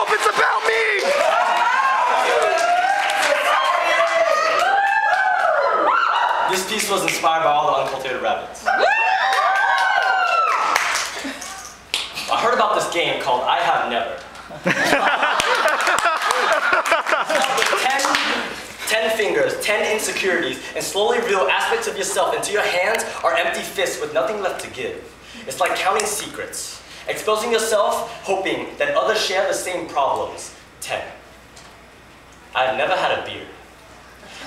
hope it's about me! This piece was inspired by all the uncultivated rabbits. I heard about this game called I Have Never. 10 fingers, 10 insecurities, and slowly reveal aspects of yourself until your hands are empty fists with nothing left to give. It's like counting secrets, exposing yourself, hoping that others share the same problems. 10. I've never had a beard.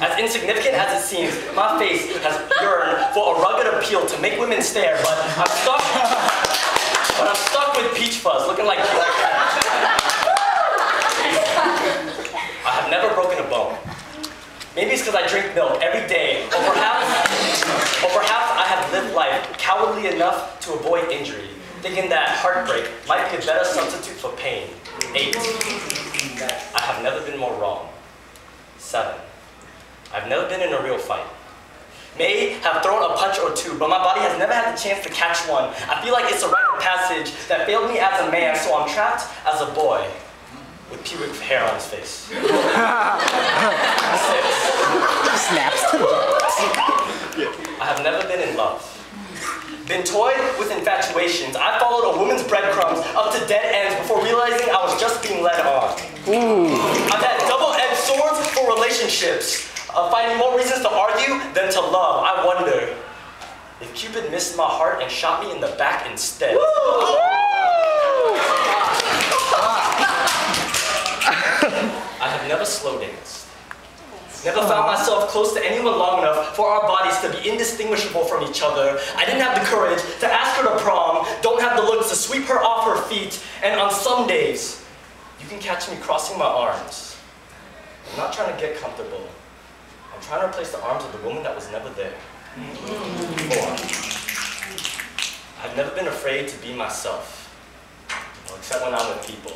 As insignificant as it seems, my face has yearned for a rugged appeal to make women stare, but I'm stuck with peach fuzz, looking like I have never broken a bone. Maybe it's because I drink milk every day, or perhaps I have lived life cowardly enough to avoid injury, thinking that heartbreak might be a better substitute for pain. 8. I have never been more wrong. 7. I've never been in a real fight. May have thrown a punch or two, but my body has never had the chance to catch one. I feel like it's a rite of passage that failed me as a man, so I'm trapped as a boy with pubic hair on his face. 6. Snaps. I have never been in love. Been toyed with infatuations. I followed a woman's breadcrumbs up to dead ends before realizing I was just being led on. I've had double-edged swords for relationships, finding more reasons to argue than to love. I wonder if Cupid missed my heart and shot me in the back instead. I have never slow danced. Never found myself close to anyone long enough for our bodies to be indistinguishable from each other. I didn't have the courage to ask her to prom, don't have the looks to sweep her off her feet, and on some days, you can catch me crossing my arms. I'm not trying to get comfortable. I'm trying to replace the arms of the woman that was never there. 4. I've never been afraid to be myself, well, except when I'm with people.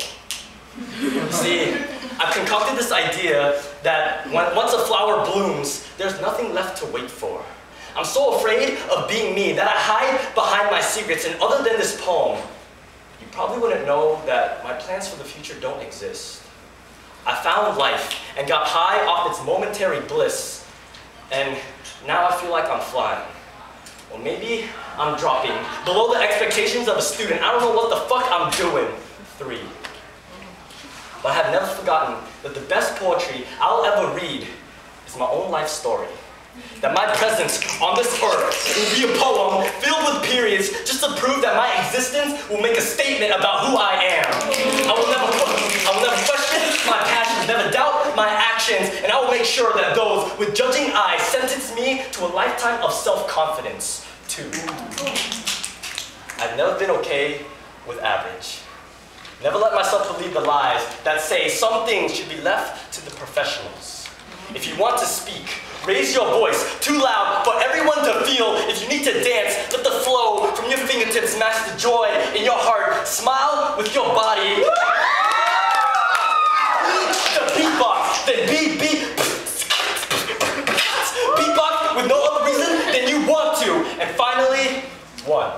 See, I've concocted this idea that once a flower blooms, there's nothing left to wait for. I'm so afraid of being me that I hide behind my secrets, and other than this poem, you probably wouldn't know that my plans for the future don't exist. I found life and got high off its momentary bliss, and now I feel like I'm flying. Or maybe I'm dropping below the expectations of a student. I don't know what the fuck I'm doing. 3. But I have never forgotten that the best poetry I'll ever read is my own life story. That my presence on this earth will be a poem filled with periods just to prove that my existence will make a statement about who I am. I will never question my passions, never doubt my actions, and I will make sure that those with judging eyes sentence me to a lifetime of self-confidence. 2. I've never been okay with average. Never let myself believe the lies that say some things should be left to the professionals. If you want to speak, raise your voice too loud for everyone to feel. If you need to dance, let the flow from your fingertips match the joy in your heart. Smile with your body. The beatbox, then beatbox with no other reason than you want to. And finally, 1.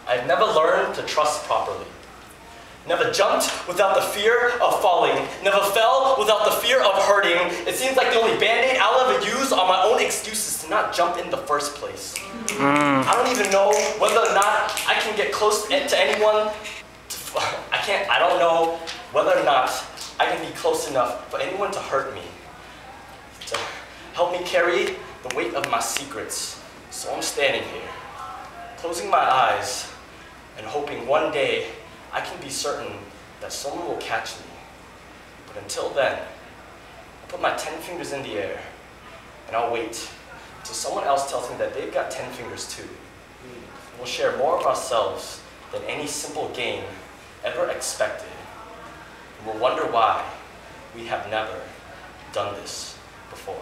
I've never learned to trust properly. Never jumped without the fear of falling. Never fell without the fear of hurting. It seems like the only band-aid I'll ever use are my own excuses to not jump in the first place. I don't even know whether or not I can get close to anyone. I don't know whether or not I can be close enough for anyone to hurt me. To help me carry the weight of my secrets. So I'm standing here, closing my eyes, and hoping one day I can be certain that someone will catch me. But until then, I'll put my 10 fingers in the air, and I'll wait until someone else tells me that they've got 10 fingers too. We'll share more of ourselves than any simple game ever expected. And we'll wonder why we have never done this before.